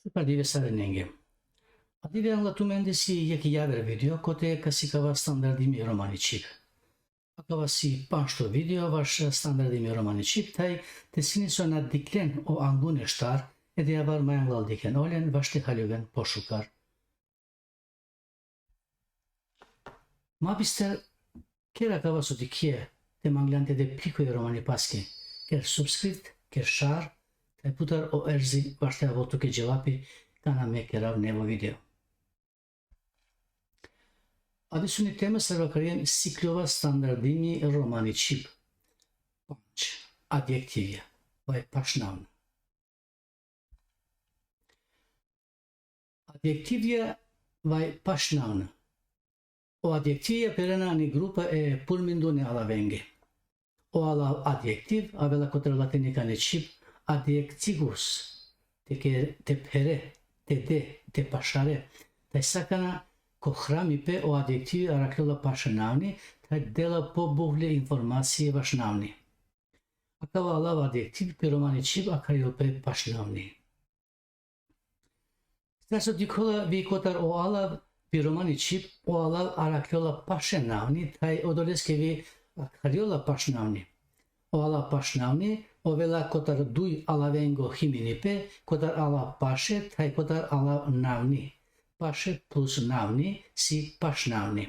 Adive Sarenenge. Adive anlatımende si yeki yaver video kote kasikava standardimi romaničik. Akava si panšto video vaš standardimi romaničik taj te siniso nadiklen o angune štar ede yavar mayanglal diken olen vaşti halögen poşukar. Mabister ker akava su dikie te manglante de piko romani paski ker subscript ker šar taj putar o erzi vašte avotuke cevapi kana me kerav nevo video. Adi suni teme sarvakarijem siklova standardimi romaničip. Panč, adjektivje, vaj pašnavna. Adjektivje vaj pašnavna. O adjektivje perena ni grupa e pulmindu ne alavenge. O ala adjektiv avela kotra latinika ne čip adjektigus. Te pere, te de, te pašare. Taj sakana ko hramipe o adjektivi arakela pašnavni, taj dela pobuhle informacije vašnavni. Akava alav adjektiv pe romaničip akajope pašnavni. Staso dikola vi kotar o alav pe romaničip o alav arakela pašnavni, taj odoleske vi akariola pašnavni. O alav pašnavni, o vela kotar duj alavengo himinipe, kotar alav paše, taj kotar alav navni. Paše plus navni si pašnavni.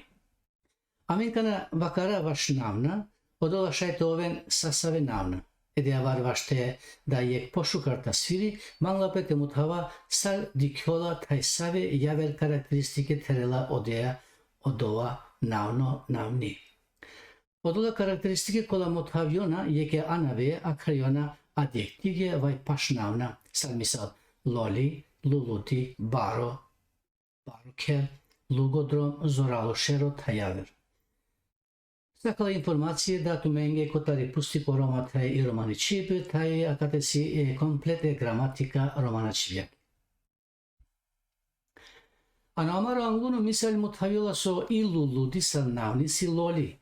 Amerikana vakara vašnavna, odola šajte oven sasave navna. Ede avar vašte da yek pošukar tasviri, manglapete muthava sar dikjola taj save yaver karakteristike terela odea odova navno navni. Odola karakteristike kola muthaviona yeke anave akaryona adjektivje vaj pašnavna. Sar misal loli, luluti, baro, baruker, lugodrom, zoralošero, tajaver. Sakala informacije da tumenge kotari pusti po roma taj i romaničip, taj akate si komplete gramatika romanačivja. Ano amaro angunu misal muthaviola so ilulu disal navni si loli,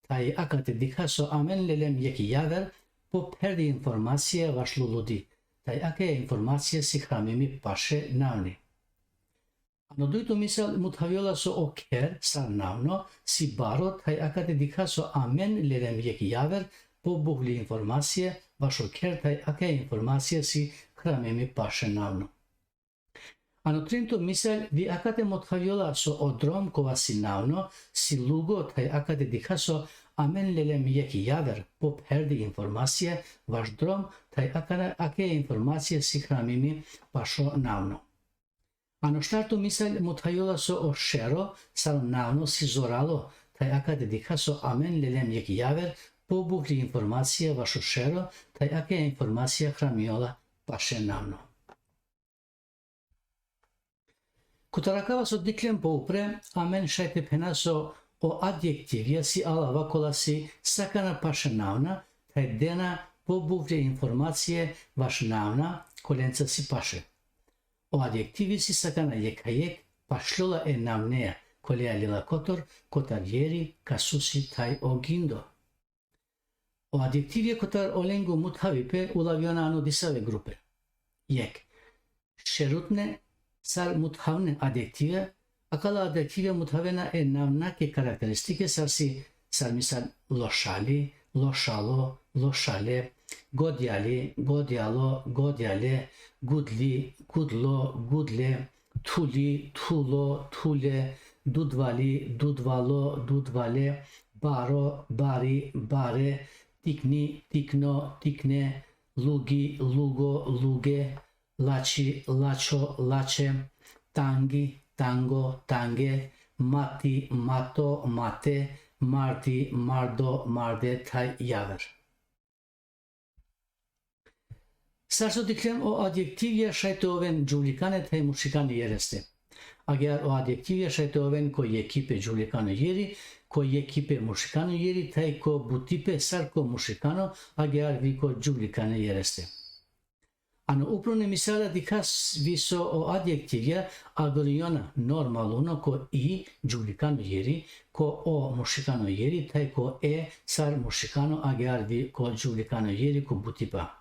taj akate dikha so amen lelem yeki yaver po perdi informacije vaš luludi, taj ake informacije si hramimi paše navni. Ano duito misal muthaviola so oker sar navno si baro taj akate dikha so amen lelem yeki yaver po buhli informacije vaš oker taj ake informacije si hramimi paše navno. Ano trinto misal vi akate muthaviola so odrom kova si navno si lugo taj akate dikha so amen lelem yeki yaver po perdi informacije vaš drom taj ake informacije si hramimi pašo navno. Ano štartu misal muthaviola so o šero sar navno si zoralo taj akate dikha so amen lelem yeki yaver po buhli informacije vašo šero taj ake informacija hramiola paše navno. Kutarakava so diklem po upre amen šajte pena so o adjektivja si alava kola si sakana paše navna taj dena po buhli informacije vaš navna kolenca si paše. O adjektivi si sakana yekayek pašlola e navnea kolea lila kotor kotar yeri kasusi taj ogindo. O adjektivi kotar olengu muthavipe ulaviona ano disave grupe. Yek. Šerutne sar muthavne adjektive akala adjektive muthavena e navnake karakteristike sar misal lošali, lošalo, lošale, godjali, godjalo, godjale, gudli, gudlo, gudle, tuli, tulo, tule, dudvali, dudvalo, dudvale, baro, bari, bare, tikni, tikno, tikne, lugi, lugo, luge, lači, lačo, lače, tangi, tango, tange, mati, mato, mate, mardi, mardo, marde, taj yaver. Sarso diklem o adjektivje šajte oven džulikane taj mušikane jereste. Agar o adjektivje šajte oven ko yekipe džulikano jeri, ko yekipe mušikano jeri, taj ko butipe sar ko mušikano, agar vi ko džulikane jereste. Ano uprone misala dikas viso o adjektivja agoliona normaluno ko i džulikano jeri, ko o mušikano jeri, taj ko sar mušikano, agar vi ko džulikano jeri ko butipa.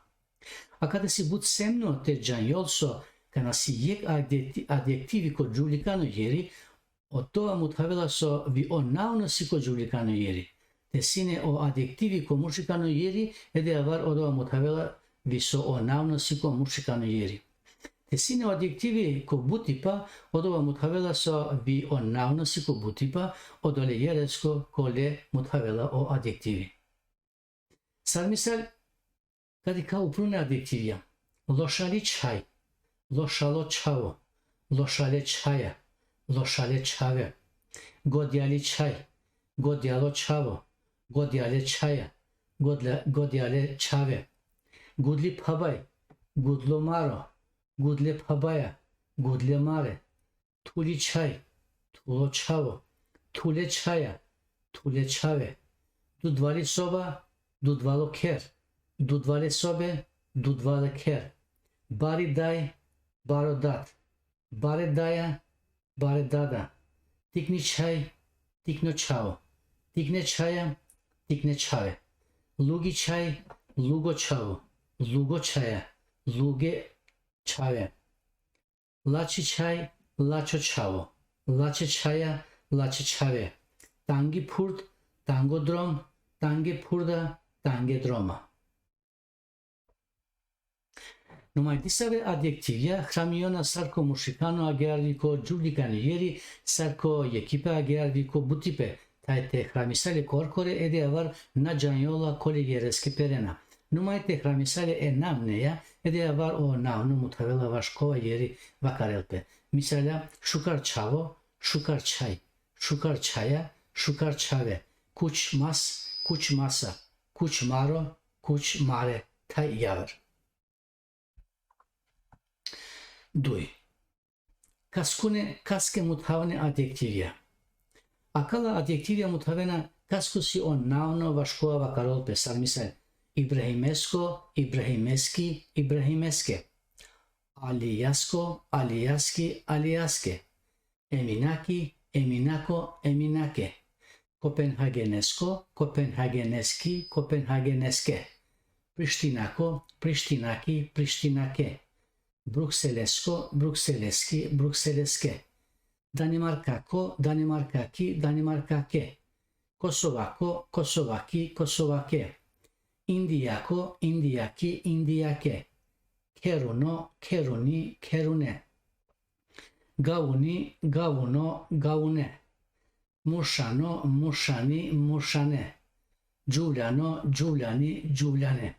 A kada si bud semno te džanjolso Kanasi yek adjektivi ko gjulika në jeri, o toa mu të havela so vi o naunë si ko gjulika në jeri. Te sine o adjektivi ko mushika në jeri, edhe avar o doa mu të havela vi so o naunë si ko mushika në jeri. Te sine o adjektivi ko butipa, o doa mu të havela so vi o naunë si ko butipa, o dole jeresko ko le mu të havela o adjektivi. Sar misal, kadi ka uprune adjektivja, loshali qaj, loshalo qavo, loshale qaja, loshale qave, godjali qaj, godjalo qavo, godjale qaja, godjale qave, gudli pabaj, gudlo maro, gudle pabaya, gudle mare, tuli qaj, tulo qavo, tule qaja, tule qave, dudvali soba, dudvalo ker, dudvale sobe, dudvale ker, bari daj, baro dat, bare daja, bare dada, tikni qaj, tikno qavo, tikne qaja, tikne qave, lugi qaj, lugo qavo, lugo qaja, luge qave, lači qaj, lačo qavo, lače qaja, lače qave, tangi purt, tango drom, tange purda, tange droma. Numai disave adjektivja hramiona sarko mushikano agerviko giulicani ieri sarko ekipe agerviko butipe taite hramisale korkore ede avar najaniola kolegiereske perena. Numai te hramisale e namneja ede avar o navnu mutavela vashkova ieri vakarelpe. Misala shukar çavo, shukar çay, shukar çaya, shukar çave, kuç mas, kuç masa, kuç maro, kuç mare tay yavar. 2. Kaske muthavane adjektivja. Akala adjektivja muthavena kaskusi on nauno vashkova vakarolpe sarmisal Ibrahimesko, Ibrahimeski, Ibrahimeske. Aliasko, Aliaski, Aliaske. Eminaki, Eminako, Eminake. Kopenhagenesko, Kopenhageneski, Kopenhageneske. Prishtinako, Prishtinaki, Prishtinake. Bruxellesko, Bruxelleski, Bruxelleske. Danimarkako, Danimarkaki, Danimarkake. Kosovako, Kosovaki, Kosovake. Indiyako, Indiyaki, Indiyake. Keruno, Keruni, Kerune. Gavuni, Gavuno, Gavune. Mushano, Mushani, Mushane. Giuliano, Giuliani, Giuliane.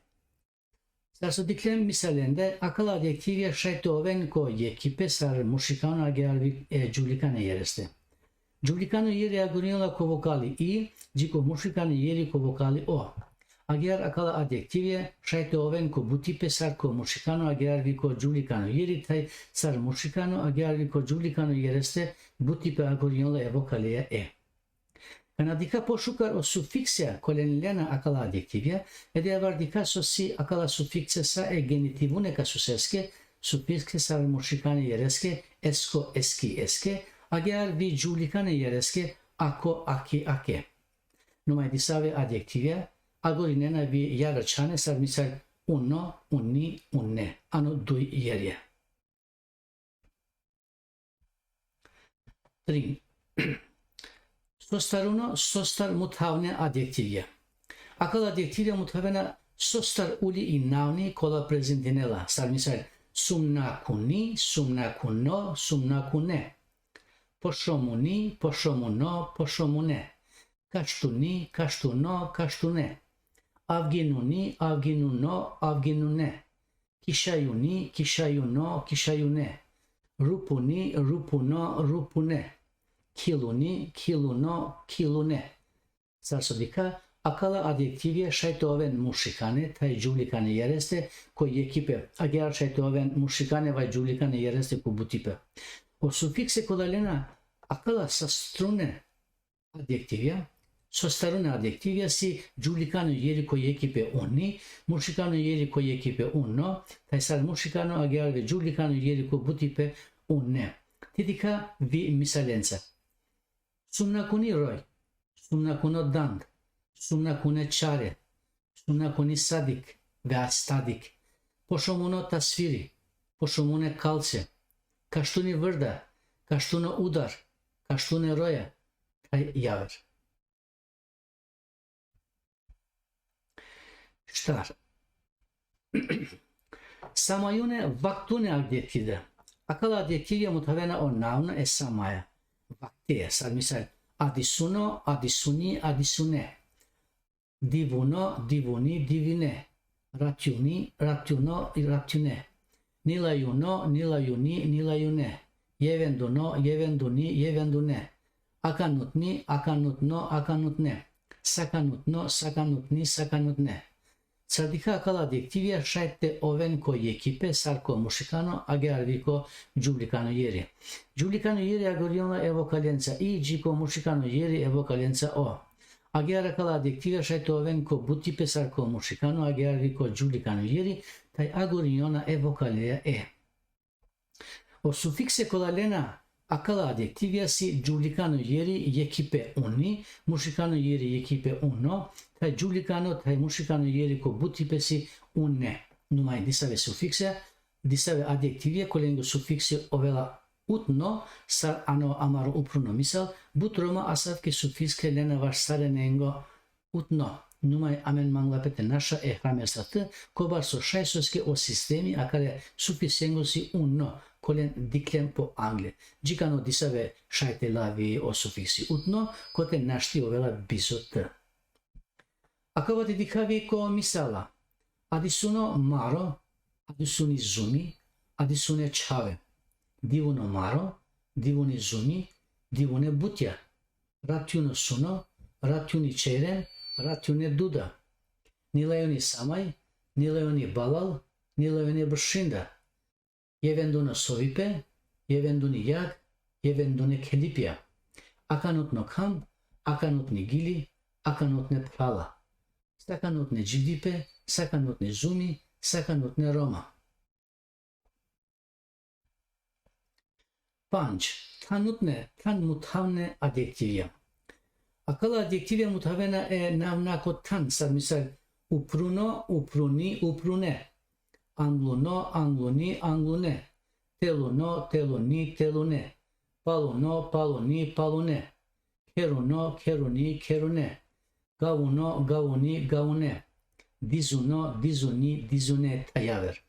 Sarsodiklem misalinde akıl adjektivja shajtoven ko ekipe sar mushikano agervi giulicane jereste. Giulicano jeri aguriola ko vokali i, gjiko mushikano jeri ko vokali o. Ager akala adjektivje shajtoven ko butipe sar ko mushikano agervi ko giulicano jeri taj sar mushikano agervi ko giulicano jereste butipe aguriola e vokalia e. Kana dika po shukar o sufiksja kolenilena akala adjektivja, edhe avar dika sosi akala sufikse sa e genitivune ka suseske, sufikse sa mushikane jereske, esko, eski, eske, agar vi giulicane jereske, ako, aki, ake. Numai disave adjektivja, agorinena vi jarăčane sar misal uno, unni, unne, ano dui jerje. 3. Sostaruno, sostar muthavne adjektivja. Akal adjektivja muthavena sostar uli i navni kola prezentinela. Sar misal sumna kuni, sumna kuno, sumna kune. Poshomuni, poshomuno, poshomune. Kashtuni, kashtuno, kashtune. Avginuni, avginuno, avginune. Kishayuni, kishayuno, kishayune. Rupuni, rupuno, rupune. Kiluni, kiluno, kilune. Sarsodika, akala adjektivje shajtoven mushikane, taj giulicane jereste, koji ekipe, agar shajtoven mushikane vaj giulicane jereste ku butipe. O sufikse kodalena, akala sastrune adjektivja, sostarune adjektivja si giulicano jeri koji ekipe uni, mushikano jeri koji ekipe uno, taj sar mushikano agar ve giulicano jeri ku butipe une. Tidika vi misalenca. Sumnakuni roj, sumnakuno dand, sumnakune çare, sumnakuni sadik ve astadik, poshomuno tasviri, po shumë une kalci, ka shtuni vërda, ka shtune udar, ka shtune roja, taj javër. Shtar. Samayune vaktune adjektide. Akal adjektivja mutavena o navnë e samaja. Vakteja, sad misal, adisuno, adisuni, adisune. Divuno, divuni, divine. Ratyuni, ratyuno, ratyune. Nilayuno, nilayuni, nilayune. Yevenduno, yevenduni, yevendune. Akanutni, akanutno, akanutne. Sakanutno, sakanutni, sakanutne. Цадика акал адjektivja шајте овен кој екипе сарко мушикано агеарвико джубликано јери. Джубликано јери агориона е вокаленца и джико мушикано јери е вокаленца о. Агеар акал адjektivja шајте овен кој бутипе сарко мушикано агеарвико джубликано јери тај агориона е вокалеја е. O sufikse kolalena akal adjektivja si джубликано јери екипе уни, мушикано јери екипе уно, taj giulicano, taj mušikano jeri ko butipe si une. Numai disave sufixe, disave adjektivje, kolengo sufixe ovela utno, sar ano amaro upruno misal, but roma asavke sufixe lena vaš sare nengo utno. Numai amen manglapete naša e hramesatı, kobar so šajsoske o sistemi, akare sufisengo si unno, kolen diklem po angle. Džikano disave šajte lavi o sufiksi utno, kote našti ovela bizot. Acabate di ko misala. Adisuno maro, adisuni zumi, adisune čave. Divuno maro, divune zumi, divune butja. Ratyuno suno, ratyuni čeren, ratyune duda. Nilayoni samaj, nilayoni balal, nilayoni brshinda. Jevenduna sovipe, jevenduni jag, jevendune kelipja. Akanutno kam, akanutni gili, akanutne prala. Sakanutne džidipe, sakanutne zumi, sakanutne roma. Panč, tanutne, tan mutavne adjektivja. Akala adjektivja mutavena e navna ko tan, sad misal upruno, upruni, uprune. Angluno, angluni, anglune. Teluno, teluni, telune. Paluno, paluni, palune. Keruno, keruni, kerune. Gavuno, gavuni, gavune. Dizuno, dizuni, dizune tajaver.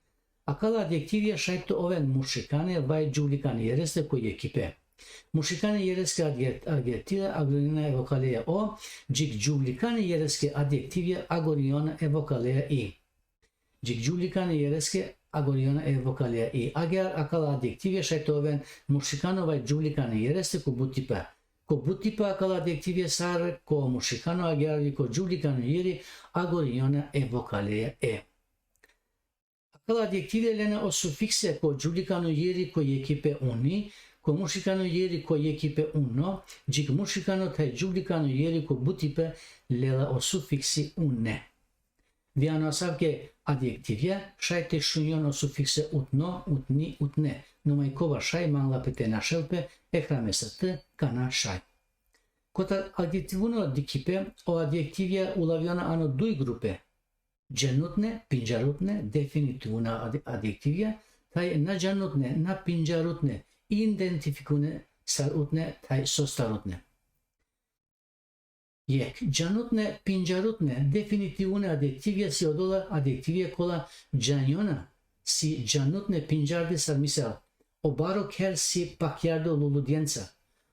Akala adjektivja šajto oven mušikane vaj džulikane jereste koji ekipe. Mušikane jereske adjektivja agorina e vokaleja o, džik džulikane jereske adjektivja agoriona e vokaleja i. Džik džulikane jereske agoriona e vokaleja i. Agar akala adjektivja šajto oven mušikano vaj džulikane jereste ko butipa. Ko butipa akala adjektivja sar ko mušikano agarvi ko džulikano jeri agoriona e vokaleja e. Akala adjektivja lena o sufikse ko džulikano jeri ko ekipe uni, ko mušikano jeri ko ekipe uno, džik mušikano taj džulikano jeri ko butipe lela o sufiksi une. Viano asavke adjektivja šajte šunjon o sufikse utno, utni, utne. Numai kova šaj manglapete na šelpe e hramesatı kana šaj. Kota adjektivuno dikipe o adjektivja ulaviona ano dui grupe. Cenutne, pinjarutne, definitivuna adjektivja, taj na cenutne, na pinjarutne, identifikune sarutne, taj sostarutne. Jek, cenutne, pinjarutne, definitivune adjektivja si odola adjektivja kola canjona, si cenutne pinjarde sar misal. Obaro ker si pakyardo luludjenca,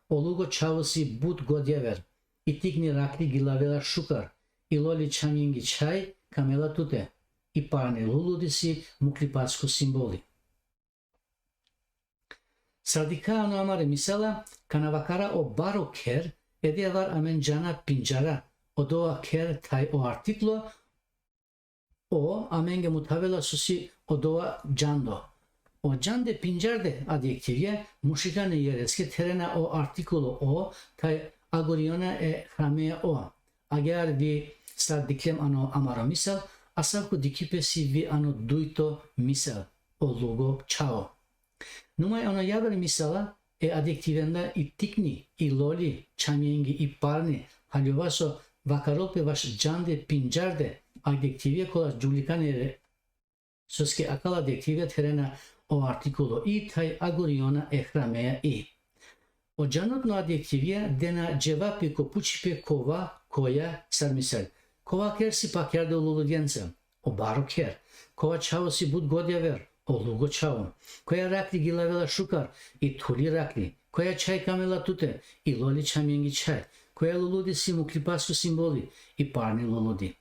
olugo čavo si but godjever, itikni rakli gilavela šukar, iloli čamjengi čaj, kamela tute, i parne luludi si muklipatsko simboli. Sardikano amare misala, kanavakara o baro ker, edea var amen cana pincara, odoa ker taj o artiklo, o amenge mutavela susi odoa cando. O cande pincarde adjektivje, mušikane jereske terena o artikulo o, taj agoriona e hramea o. Agar vi sad diklem ano amaro misal, asavku dikipe si vi ano duito misal, o lugo čao. Numai ono javar misala e adjektivenda i tikni, i loli, čamjengi, i parni, haljovaso vakarope vaš cande pincarde adjektivje kola džulikane soske akal adjektivje terena o articolo i tai agoriona ehramea i. O janotno adjektivia dena cevapi ko puçipe kova, koja, sarmisel. Kova kersi pa kerde ululudjenca, o baro ker. Kova čao si bud godja ver, o lugo čao. Koja rakli gilavela šukar, i tuli rakli. Koja čaj kamela tute, i loli čamjengi čaj. Koja luludi si mu klipasku simboli, i parni luludi.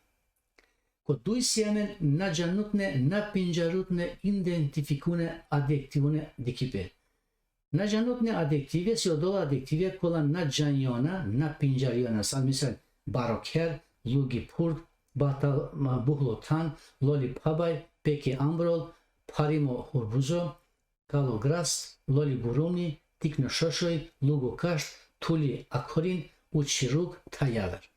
Kod dui siamen na janutne, na pinjarutne, identifikune adjektivune dikipe. Na janutne adjektive si odola adjektive kola na janjona, na pinjariona. Sad misal baroker, lugi purd, batal buhlotan, loli pabay, peki ambrol, parimo hurbuzo, kalo grast, loli burumni, tikno şoşoy, lugo kaşt, tuli akorin, uçiruk tayaver.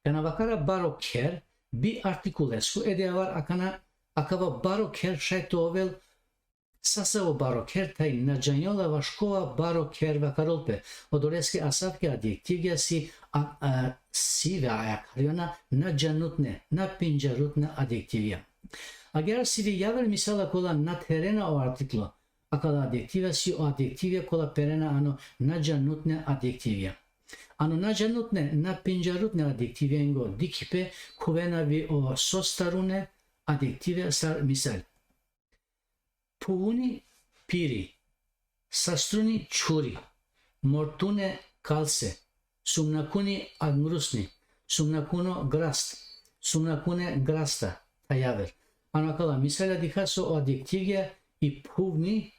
Kanavakara baroker bi articulescu edeavar akava baroker šajtovel sasavo baroker taj nađanjola vaškova baroker vakarolpe. Odoreski asavke adjektivja si ve ayakariona nađanutne, na pinjarutne adjektivja. Agar si vi javer misala kola na terena o artiklo, akala adjektivja si o adjektivja kola perena ano nađanutne adjektivja. Ano nađanutne, na pinjarutne adjektivjengo dikipe kuvena vi o sostarune adjektive sar misal. Puvuni piri, sastruni čuri, mortune kalse, sumnakuni agrusni, sumnakuno grast, sumnakune grasta, tajaver. Ano akala misala dikaso o adjektivja i puvuni,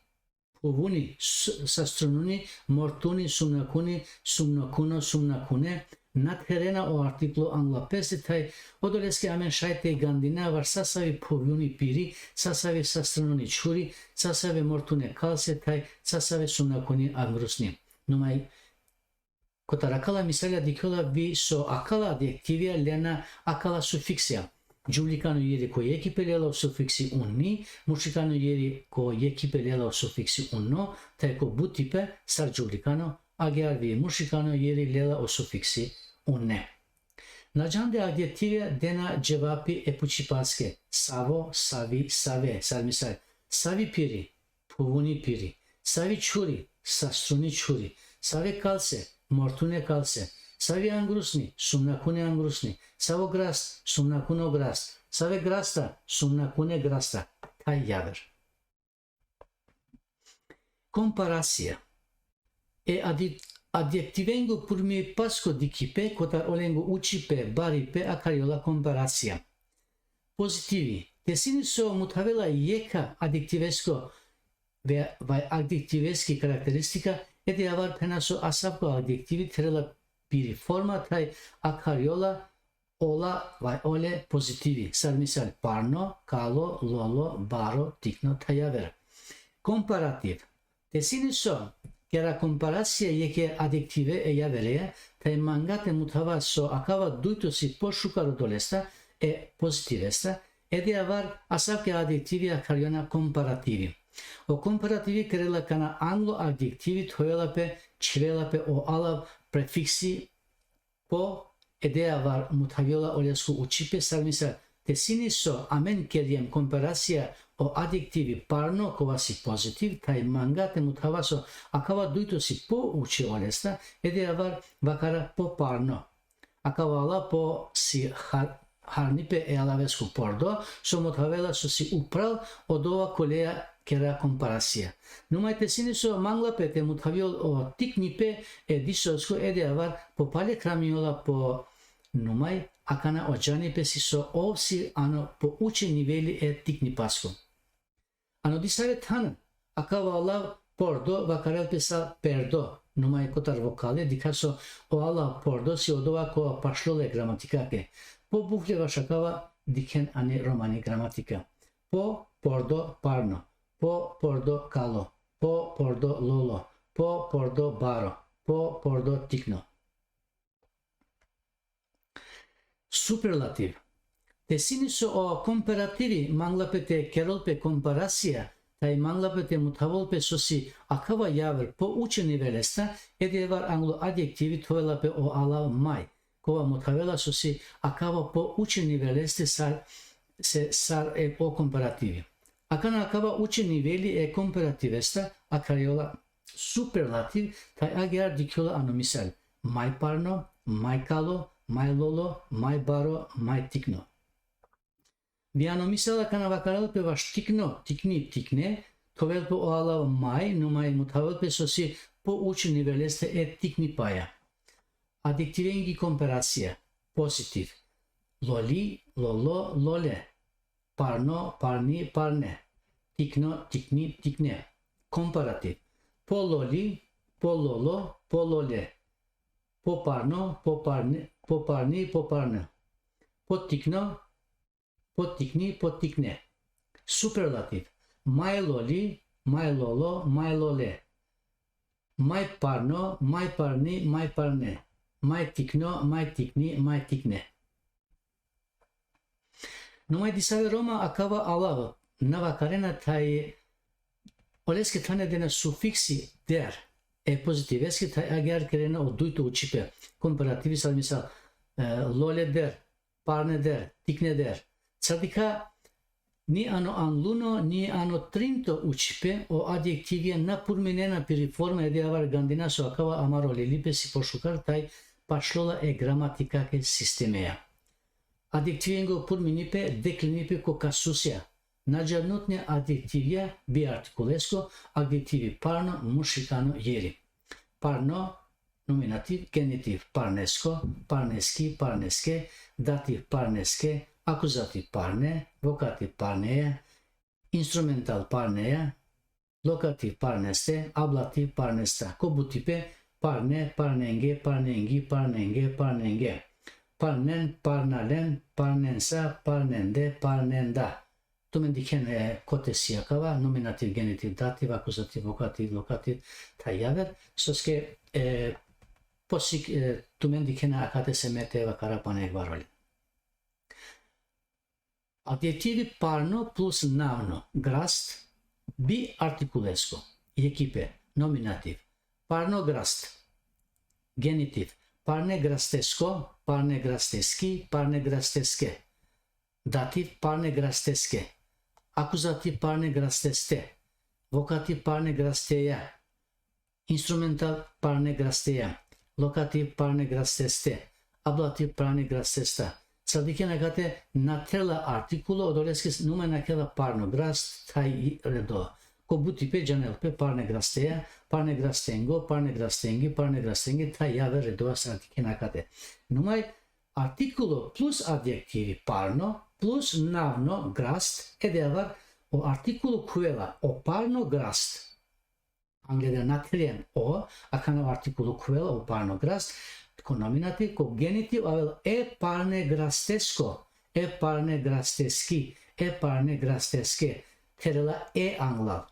sastrununi, mortuni, sumnakuni, sumnakuno, sumnakune, nadherena o artiklo anglapesi taj odoleski amen šajte gandina var sasavi puvuni piri, sasavi sastrununi čuri, sasavi mortune kalse taj, sasavi sumnakuni agrusni. Numai kotarakala misalja dikjola vi so akala adjektivja lena akala sufiksija. Giulicano ieri ko echipelela o sufiksi unni, mucicano ieri ko echipelela o sufiksi unno, tai ko butipe sar giulicano, agar vi mucicano ieri lela o sufiksi unne. Nađande adjektive dena cevapi epucipaske, savo, savi, save, sar misal, savi piri, puvuni piri, savi čuri, sastruni čuri, save kalse, mortune kalse, savi angrusni, sumnakune angrusni, savo grast, sumnakuno grast, save grasta, sumnakune grasta, taj javer. Comparația. E adjektivengo purmi pasko dikipe, kotar olengo ucipe, baripe, akariola comparația. Pozitivi. Tesini so mutavela jeka adjektivesko vai adjektiveski karakteristika, ede avar penaso asavko adjektivi terela biri forma taj akariola ola vai ole pozitivi. Sar misal parno, kalo, lolo, baro, tikno, tajaver. Komparativ. Tesini so kera komparacija jeke adjektive e javereja, taj mangate mutava so akava duitosi pošukaro dolesta e pozitivesta, ede avar asavke adjektivi akariona komparativi. O komparativi kerela kana anglo adjektivi tojelape, čvelape o alav prefiksi po ideea var mutaviola olescu ucipe sarmisa tesini so amen keriem comparația o adjektivi parno kovasi pozitiv taj mangate mutavaso akava duitosi po uci olesta ideea var vakara po parno akava ala po si harnipe e alavescu pordo so mutavela so si upral odova kolea kera comparația. Numai tesini so mangla pe te mutaviol o tiknipe e disosku ede avar po pale kramiola po numai akana ojani pe si so ovsi ano po uce niveli e tiknipasku. Ano disave tan akava ala pordo vakarel pesa perdo numai kotar vokale dikaso o ala pordo si odova ko pašlole gramatikake. Po buhle vašakava diken ane romani gramatika. Po pordo parno. Po pordo kalo, po pordo lolo, po pordo baro, po pordo tikno. Superlativ. Tesini so o komparativi manglapete kerolpe komparacija, taj manglapete mutavolpe sosi akava javer po uče nivelesta, ede var anglo adjektivi tojelape o alav mai, kova mutavela sosi akava po uče niveleste sar e o komparativi. Acana acaba uce niveli e comparativesta a cariola superlativ tai ager diciola anomisal. Mai parno, mai calo, mai lolo, mai baro, mai ticno. Viano misala canava caral pe vaš ticno, ticne, tovel po oala mai, numai mutavel pe sosi po uci niveleste e ticni paia. Adjectivengi comparația, pozitiv. Loli, lolo, lole. Parno, parni, parne. Ticno, ticni, ticne. Comparativ. Pololi, pololo, polole. Poparno, poparne, poparni, poparne. Poticno, poticni, poticne. Superlativ. Mai loli, mai lolo, mai lole. Mai parno, mai parni, mai parne. Mai ticno, mai ticni, mai ticne. Numai disave Roma acaba alava. Nava carena tai oleske tane dena sufixi der. E pozitiveske tai ager kerena o duito ucipe. Comparativi sal misal lole der, parne der, ticne der. Sadika ni ano anluno ni ano trinto ucipe o adjektivie na purminena piriforma ede avar gandina so acaba amaro lelipe si poșucar tai pașlola e gramatica ke sistemea. Adjektivengo purminipe declinipe co casusia. Nađanutne adjektivia biarticulesco adjektivi parno, mušikano, jeri. Parno, nominativ, genitiv, parnesco, parneski, parneske, dativ, parneske, acuzativ, parne, vocativ, parneia, instrumental, parneia, locativ, parneste, ablativ, parnesta. Cobutipe, parne, parnenge, parnengi, parnenge, parnenge. Parnen, parnalen, parnensa, parnende, parnenda. Tumen dikene kotesia kava, nominativ, genitiv, dativ, akuzativ, vocativ, locativ, tajaver. Soske posik tumen dikene akate semete vakara pane varoli. Adjektivi parno plus navno, grast, bi articulesco, echipe, nominativ. Parno grast, genitiv. Parne grastesco, parne grasteski, parne grasteske. Dativ, parne grasteske. Acuzativ, parne grasteste. Vocativ, parne grasteia. Instrumental, parne grasteia. Locativ, parne grasteste. Ablativ, parne grastesta. Sadike negate natela articulo odoleskis nume nakela parno grast tai redo. Cobutipe janelpe parne grastea, parne grastengo, parne grastengi, parne grastengi tai jave redoa sadike nakate. Numai articulo plus adjektivi parno plus navno grast ede avar o articulo cuela o parno grast. Anglede natrien o, acana articulo cuela o parno grast, co nominativ, co genitiv, avel e parne grastesco, e parne grasteski, e parne grasteske, terela e anglav.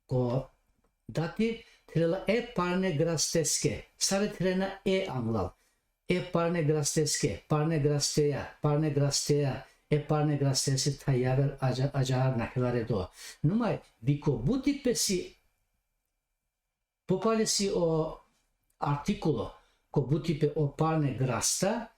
Co dativ, terela e parne grasteske, sare terena e anglav. E parne grasteske, parne grastea, e parne grastese tajaver ajar nakelare do. Numai, vico butipe si popale si o articulo, co butipe o parne grasta,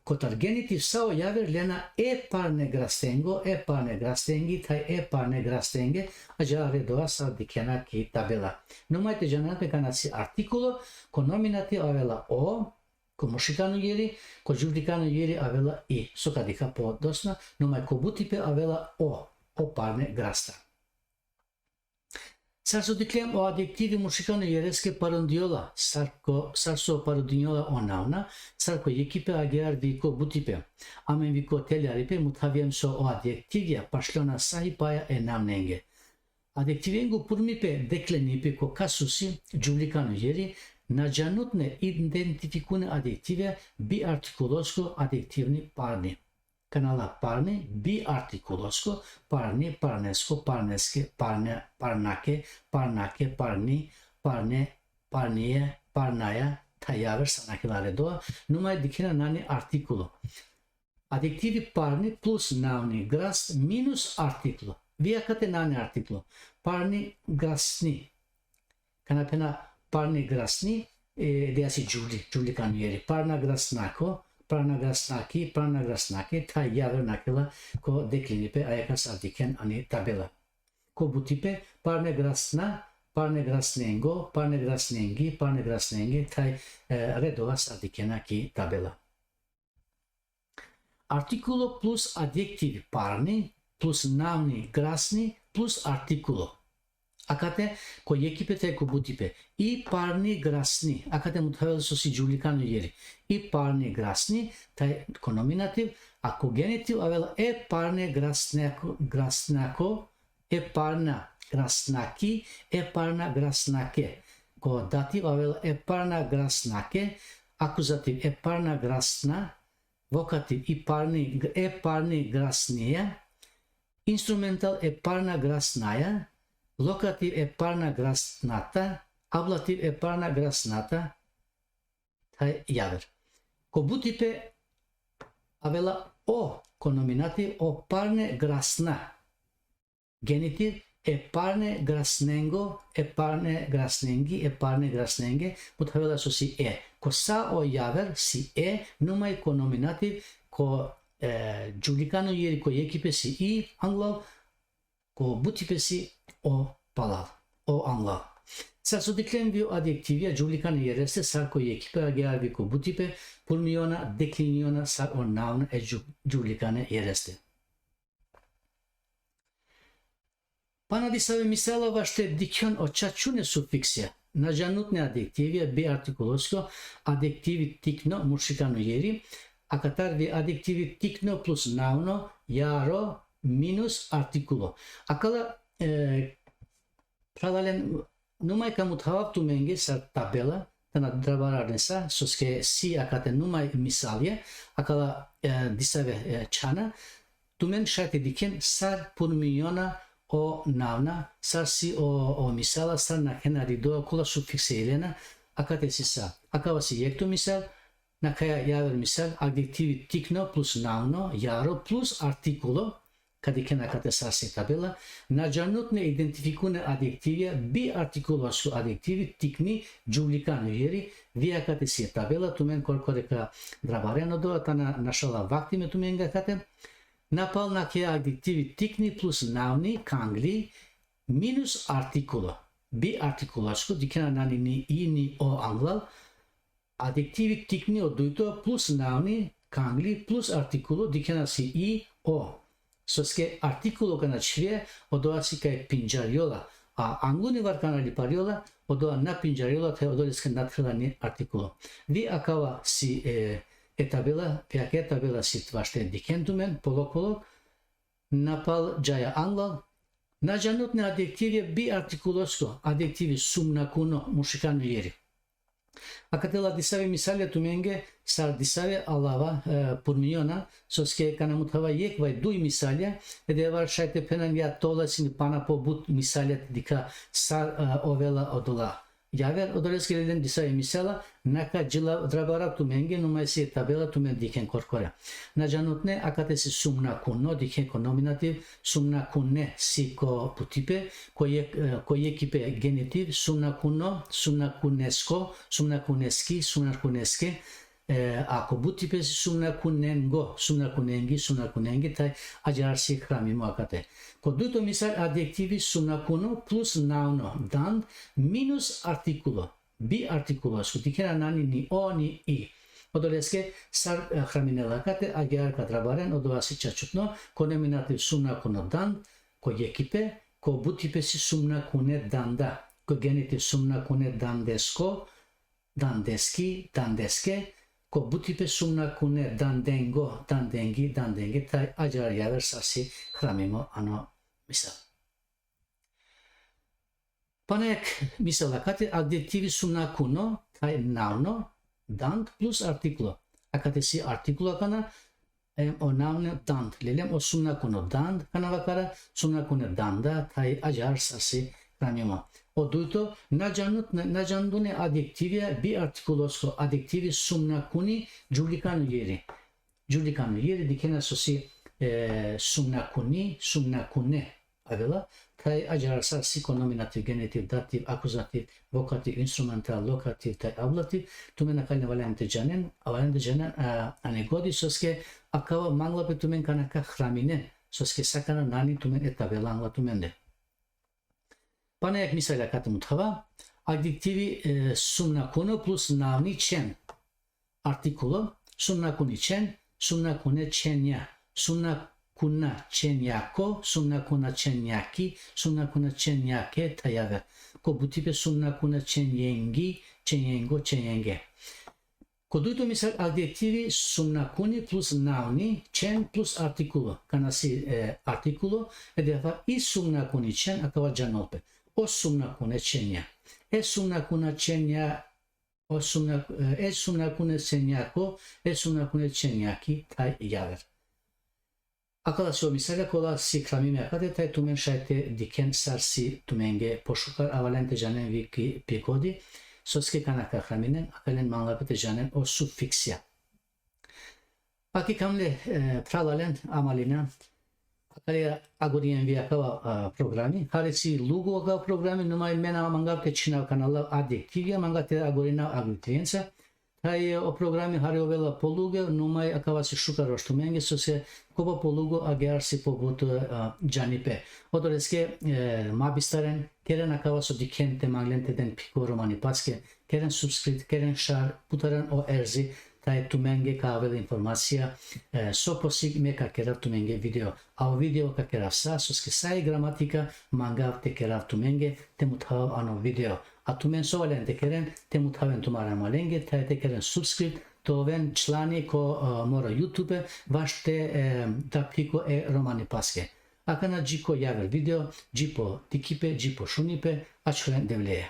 cotar genitiv sau javer lena e parne grastengo, e parne grastengi, tai e parne grastenge, ajar doa sa dikena ki tabela. Numai te janate canasi articulo, co nominativ avela o, co mušikano jeri, co judicano jeri avela i. Socadica po dosna, numai co butipe avela o parne grasta. Sarso diclem o adjektivi mušikano jereske parundiola, sarso parundiola o nauna, sarko ekipe ager vico butipe. Amen vico teliaripe mutaviem so o adjektivia pašlona sahipaja e namnenge. Adjektivengu purmipe declenipe co casusi, judicano jeri, nađanutne identificune adjektive bi articulosco adjektivni parni. Canala parni bi articulosco parni, parnesco, parneske, parne, parnake, parnake, parni, parne, parnie, parnaia, tajaver sanakilare doa, numai dikina nani articulo. Adjektivi parni plus navni grast minus articulo. Via cate nani articulo. Parni grasni. Canapena parni grasni, de asi giulicano ieri. Parna grasnaco, pranagrasnaki, ta javer nakela ko deklinipe ayakas ardiken ani tabela. Ko butipe parnegrasnengo, parnegrasnengi, ta redovas ardikena ki tabela. Articulo plus adjektiv parni plus navni grasni plus articulo. Akate ko yekipete ko butipe. I parni grasni. Akate muthavel sosi julikanu yeri. I parni grasni, taj ko nominativ, ako genitiv avela e parne grasnako, e parna grasnaki, e parna grasnake. Ko dativ avela e parna grasnake, akuzativ e parna grasna, vokativ e parni grasnija, instrumental e parna grasnaja, lokativ e parna grasnata, ablativ e parna grasnata, taj javer. Ko butipe avela o ko nominativ o parne grasna, genitiv e parne grasnengo, e parne grasnengi, e parne grasnenge, mutavela sosi e. Ko sa o javer si e, numai ko nominativ, ko giulicano yeri ko yekipe si i anglal, ko butipe si o palal, o anglal. Sa sodiklem vio adjektivia giulicano yereste sar ko yekipe agearvi ko butipe, pulmiona, decliniona sar o nauna e giulicane yereste. Pana disave misala vaște dikjon o čačune sufiksija. Nađanutne adjektivija bi artikulosko, adjektivi tikno, mušikano jeri, a katarvi adjektivi tikno plus nauno, jaro, minus artikulo. Akala pralalen numai kamut havaptu menge sar tabela, tana drabararnesa, soske si akate numai misalje, akala disave čana, tumen šate diken sar purmiona o navna, sar si o misala, sar na kenari doa kula sufikse elena, akate si sa. Akava si jekto misal, nakaya javer misal, adjektivi tikno plus nauno, jaro plus artikulo, kadiken akate sar si tabela, nađanutne identifikune adjektivija bi artikulo su adjektivi tikni giulicano jeri, vi akate si tabela, tumen korkoreka drabareno doa, tana našala vaktime tumen akate, napal nakaya adjektivi tikni plus navni, kangli, minus artikulo. Bi artikulosko, dikena nani ni i ni o anglal, adjektivi tikni o duito plus navni, kangli plus artikulo, dikena si i o. Soske artikulo kana čvije, odoa si kaj pinjariola, a angluni var kana lipariola, odoa na pinjariola, te odoliske nathrila ni artikulo. Vi akava si tabela, pe tabela sit vaște dikentumen, polok, napal jaya anglal, nađanutne adjektivije bi artikulosko, adjektivi sumnakuno, mušikano jeri. Akatela disave misalja tumenge, sar disave alava purmiona, soske kana muthava yek vai dui misalja, ede var šajte penan ja tolasini pana po but misalja dika sar ovela odola. Javer odoleske leden disave misala, naka jila drabarak tumenge numai si tabela tumen diken korkore. Nađanutne akate si sumnakuno, diken ko nominativ, sumnakune si ko putipe, ko yekipe genitiv, sumnakuno, sumnakunesko, sumnakuneski, sumnakuneske, ako butipe si sumnakunengo, sumnakunengi, taj ajar si hramimo akate. Ko duto misal adjektivi sumnakuno plus nauno, dan, minus artikulo, bi artikulosko, dikena nani ni o ni i. Odoleske sar hraminela akate, ajar katrabaren, odoasi čačutno, ko nominativ sumnakuno dan, ko yekipe, ko butipe si sumnakune danda, ko genitiv sumnakune dandesko, dandeski, dandeske, ko butipe sumnakune dandengo, dandengi, taj ajar javer sarsi hramimo ano misal. Panek misal akate adjektivi sumnakuno, taj nauno, dand plus artikulo. Akate si artikulo kana, o navne dand. Lelem o sumnakuno dand kana vakara, sumnakune danda, taj ajar sarsi hramimo. O duito, nađandune adjektivija bi artikulosko adjektivi sumnakuni giulicano jeri. Giulicano jeri dikena sosi sumnakuni, sumnakune avela, taj ađarar sarsi ko nominativ, genitiv, dativ, akuzativ, vokativ, instrumental, lokativ, taj ablativ, tumen akalne valente canen, anegodi soske akava manglape tumen kanaka hramine, soske sakana nani tumen etabe langla tumende. Panayak misala katamutava, adjektivi sumnakuno plus navni čen, artikulo, sumnakuni čen, sumnakune čenja, sumnakuna čenjako, sumnakuna čenjaki, sumnakuna čenjake tajaver. Ko bu tipe sumnakuna čenjengi, čenjengo, čenjenge. Ko duito misal adjektivi sumnakuni plus navni, čen plus artikulo. Kanasi artikulo, edefa i sumnakuni čen akava canolpe. O sumnakune čenja. E sumnakuna čenja, e sumnakune čenjako, e sumnakune čenjaki tajaver. Akala si o misalja kola si kramime akade, taj tumen šajte diken sarsi tumenge pošukar avalente janen viki pikodi, soske kanaka kraminen, akalen manglapete janen o suffiksja. Paki kamle pralalen amalina, akale agorien vi akava programi, harisi lugu akava programi, numai mena mangapte činav kanala adjektivija, mangate agorina agritrijenca, taj o programi hariovela poluge, numai akava si šukar oštumenge, so se kopa polugo agar si pobuto janipe. Odoreske mabistaren, keren akava so dikente manglente den piko romani paske, keren subscript, keren šar, putaran o erzi, taj tumenge kavela informacija, so posig me kakerav tumenge video. A o video kakerav sa, soske sai gramatika mangav te kerav tumenge, te muthav ano video. A tumen so valente keren, te muthaven tumara malenge, taj te keren subscript, to ven člani ko mora YouTube, vašte da piko romani paske. Akana džiko javel video, džipo tikipe, džipo šunipe, a člen devleje.